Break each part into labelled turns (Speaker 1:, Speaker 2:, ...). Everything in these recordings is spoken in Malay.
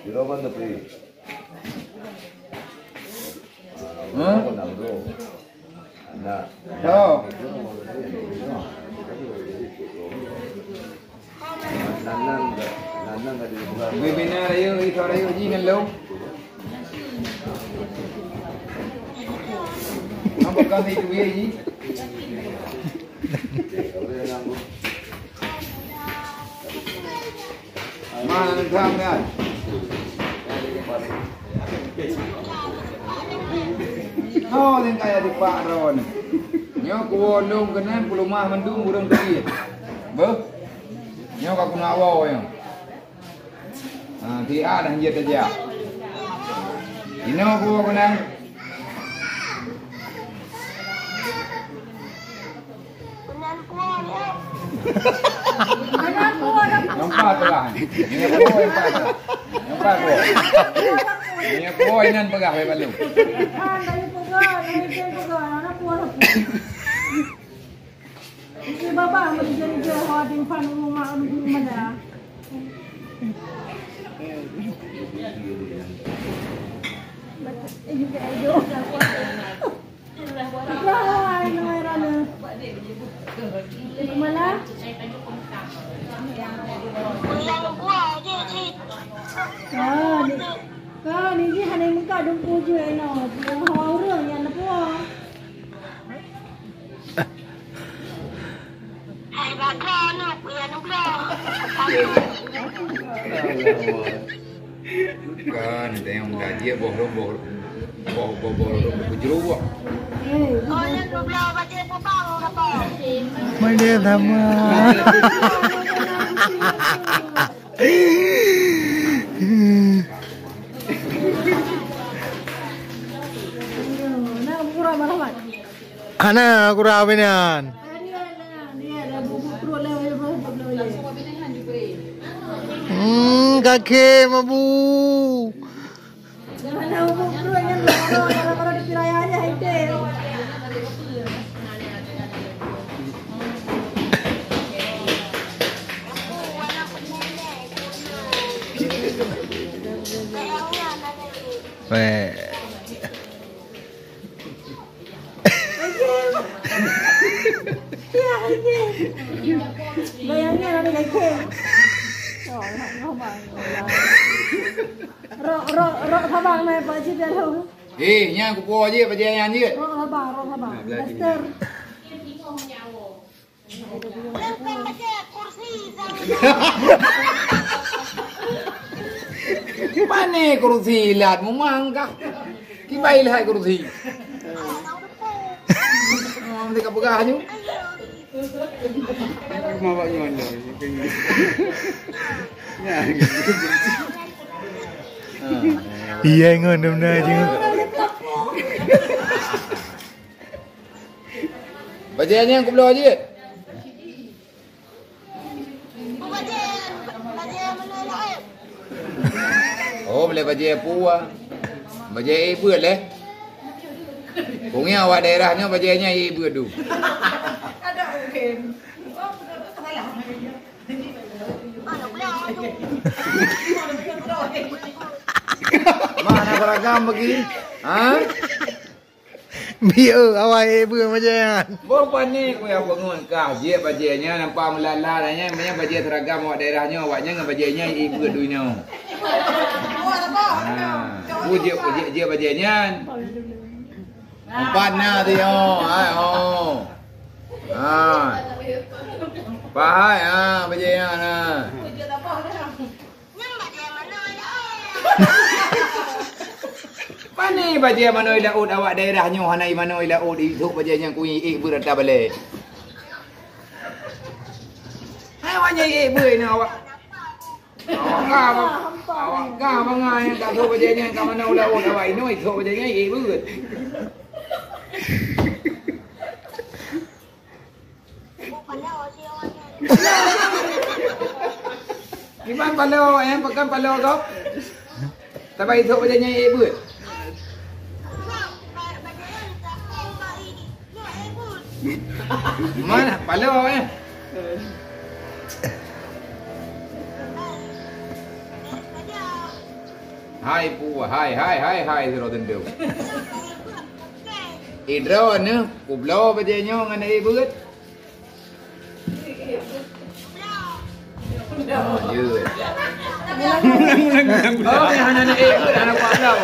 Speaker 1: Iroman tapi. Nah,
Speaker 2: Đâu?
Speaker 1: nanang tadi bukan.
Speaker 2: Webinar ayo, itu ayo jingan lo. Apa kau itu ya ji? Mana tham kan? Oh, yang kayak di Pak Ron. Nyo kuwondong kenan pulumah mendung burung tadi. Beuh. Nyo ka kunawo yo. Ah, ti a dah jet aja. Ino kuwo kenan. Nampak tu lah. Ini kuwo yang pak. Nampak kuwo. Ini kuwo inan pegah we balu.
Speaker 3: Si bapa menjadi jawab di depan rumah mana? Ini kayak ayo. Lah, ini mana? Mana? Kau ni hanya muka dumpu je no. Orang yang nak buat.
Speaker 2: Kan tengok gaji bohong berjeru.
Speaker 4: Mana nama?
Speaker 3: Nak kurang mana?
Speaker 4: Ana aku rawinan. Kakek mabu.
Speaker 3: Jangan tahu bukunya kalau di wilayahnya itu.
Speaker 4: Weh.
Speaker 3: Bayangnya ada kakek. Rok sabang mai Pak Cik dah tahu.
Speaker 2: Nya aku po je baje nyan je.
Speaker 3: Rok sabang. Daster.
Speaker 2: Mana kursi lat mu mangkak. Ki bai lai kursi. Om de ka pegah nyu.
Speaker 1: Mau nyonya.
Speaker 4: Iya ngono aja.
Speaker 2: Bajiannya aku belum aja. Oh, boleh bajai puah. Bajai ibu leh. Pungnya awak daerahnya bajainya ibu tu.
Speaker 3: Ada mungkin.
Speaker 2: Mana beragam begini? Ha?
Speaker 4: Biar awak ibu macam.
Speaker 2: Bukan ni aku yang bangun kah. Dia bajainya nampak melala dan banyak bajai teragam awak daerahnya. Awaknya dengan bajainya ibu dunia. Dia bajainya. Empat na dia. Oh. Pahai bajainya na. Pani bajai manoi laut awak daerahnya hanai manoi laut itu bajainya kui ibu rata balik. Awaknya ibu ni awak. Awak kah bangai tak tahu bajainya kat mana laut awak ini itu bajainya ibu. Gimana palau pekan palau kau? Tapi itu bajainya ibu. Mana palau Hai pu hai rồi tình điều. Ít rồi nữa, cục lô bây giờ nhau ngày này bước. Như vậy. Ngày này bước là quá đâu.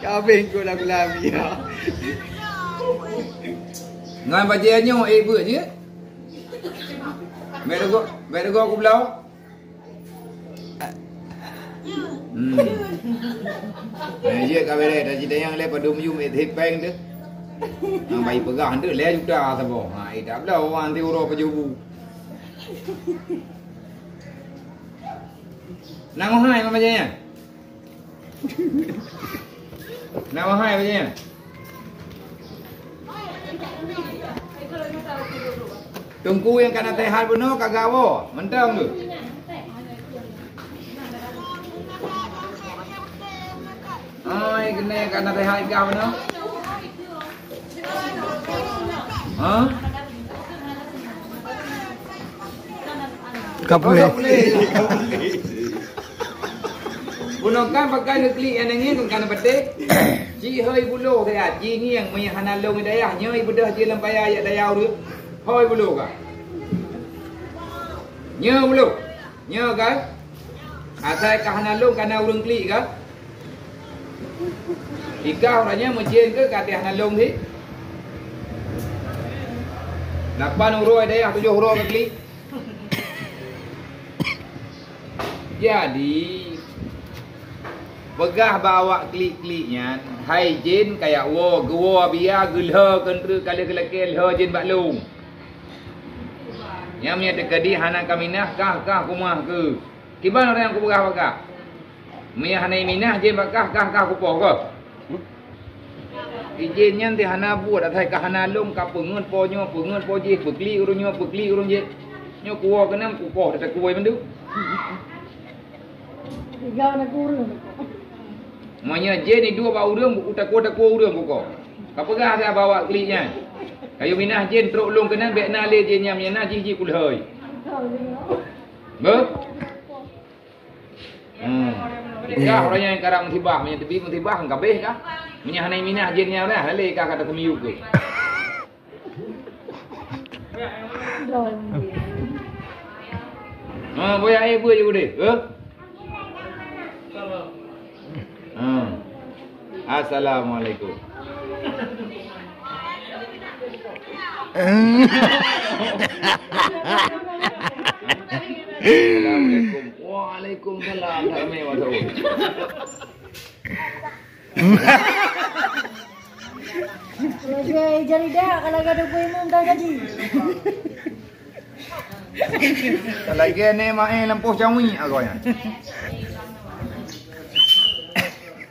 Speaker 1: Cho bên cô làm gì đó.
Speaker 2: Ngày bây giờ nhau bước chứ. Mẹ được go cục lô. Dia kabeh dah jadi yang lepas dum yum itu peng tu. Ang bayi pegang tu le juta sabo. Ha ida belau anti uro pejubu. Nama hai apa macamnya? Nama hai apa macamnya? Tungku yang kana tehat beno kagak wo, mentang tu. Ai kena kana tehat kau beno? Ha?
Speaker 4: Kapule.
Speaker 2: Bunukan pakai nukli yang ini kan betik. Ji hơi bulu thế à? Ji nghiêng mày hana lông đây à? Nhớ ibu dah ji lempaya ya dayau tu. Hơi bulu ka? Nhớ bulu? Nhớ kan? Asal kahana lông kana urung kli kan? Ika orangnya mencien ke kata hana lông thế? 8 uroi đây à? 7 uroi kli. Jadi begah bawa klik-kliknya hai jin kayak wo gua biar gulha kentru kali kelakil ha jin baklung yang punya dekadi hana kaminah kah kumah ke kiban orang yang ku begah bakah mia hana minah jin bakah kah kupoh ke ijinnya ti hana buat atai kah hana lung ka pengun po ji bekli urun je nyo kuo kenam kupoh tak kuoi mendu
Speaker 3: Tiga nak kurung.
Speaker 2: Monya je ni dua bau urang utak urang pokok. Kapagah dia bawa kliknya. Kayu minah jen truk long kenan bek na le je nyam yana ji kul hơi. Be? Ika orang yang karang tibah, punya tebi pun tibah kabeh kah? Punya hanai minah jen nya dah le ka kata kemiu ke. Boya ibu je gede. Assalamualaikum. Assalamualaikum. Waalaikumsalam. Ramai walau.
Speaker 3: Kalau jadi dah kalau ada kuih mungkin gaji.
Speaker 2: Lagi ni mai lampu cawi agaknya.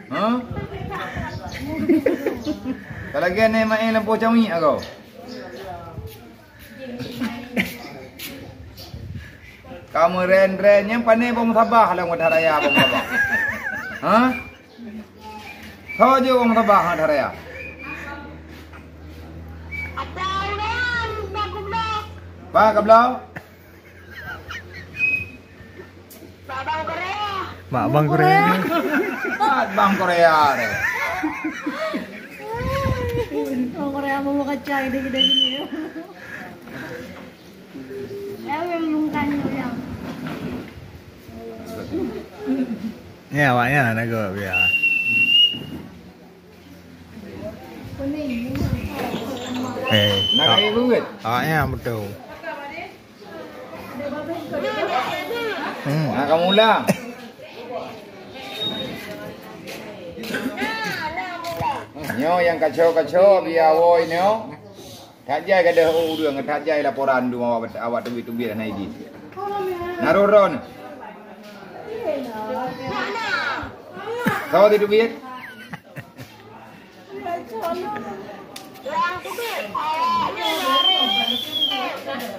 Speaker 2: Ha? Kalau lagi ni mai lampu cawi agak. Kamu ren-rennya pandai bom sabah lah ngod haraya bom sabah. Ha? Tahu je bom sabah ngod haraya. Pak kablau.
Speaker 4: Mak Bang Korea.
Speaker 2: Bang Korea deh.
Speaker 3: Orang Korea mau kacang gede-gede gini. Yang mungkin yang.
Speaker 4: Ni awaknya nak go biar.
Speaker 2: Nak kaya buat?
Speaker 4: Awaknya betul.
Speaker 2: Nak kamu ulang. Nyo yang kacau biar woi nyo. Tak jai kada urang, tak jai laporan tu awak tubik-tubik naik di. Naroron. Kau di tubik?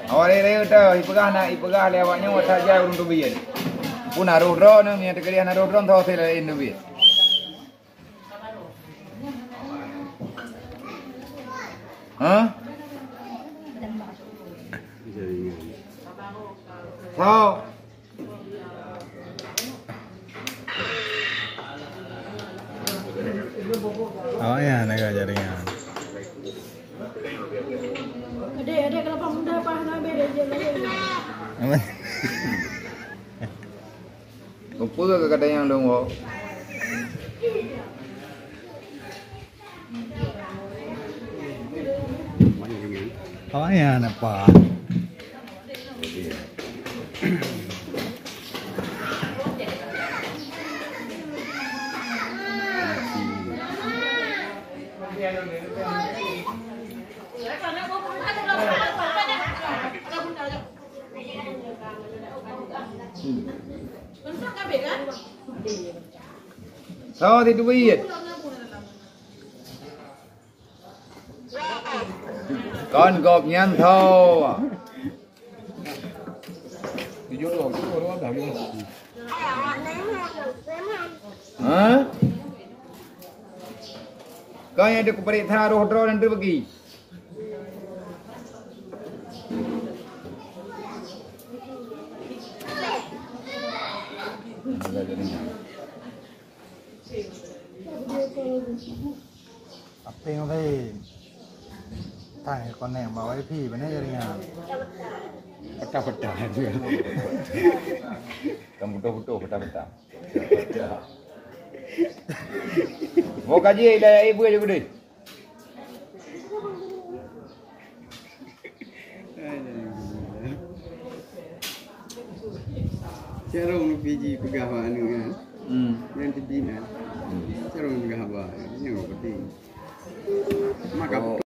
Speaker 2: Awak rere tu, ipegah lewatnya tak jai urang tubik. Pun naroron ni, ada kalian naroron tahu saya lain tubik. Hah? So
Speaker 4: Awaknya naga jaringan.
Speaker 3: Adik kelapa muda apa nak beres je lah.
Speaker 2: Kumpul ke kadang yang dong.
Speaker 4: Awaknya apa?
Speaker 2: Sao thì duit. Con gộp nhân thô.
Speaker 1: Tujuh dong, dah habis.
Speaker 2: Hah? Kau yang ada keperintah roh nanti bagi.
Speaker 4: Apa yang đây? Tải con này bảo ấy phi bên đây jaringan.
Speaker 1: Pecah-pecah juga.
Speaker 2: Kamu betul-betul petang-petang. Mau kaji dari ibu aja gede.
Speaker 5: Cara orang Fiji pegawai ni kan, yang di Bina, cara orang pegawai ni yang penting. Maka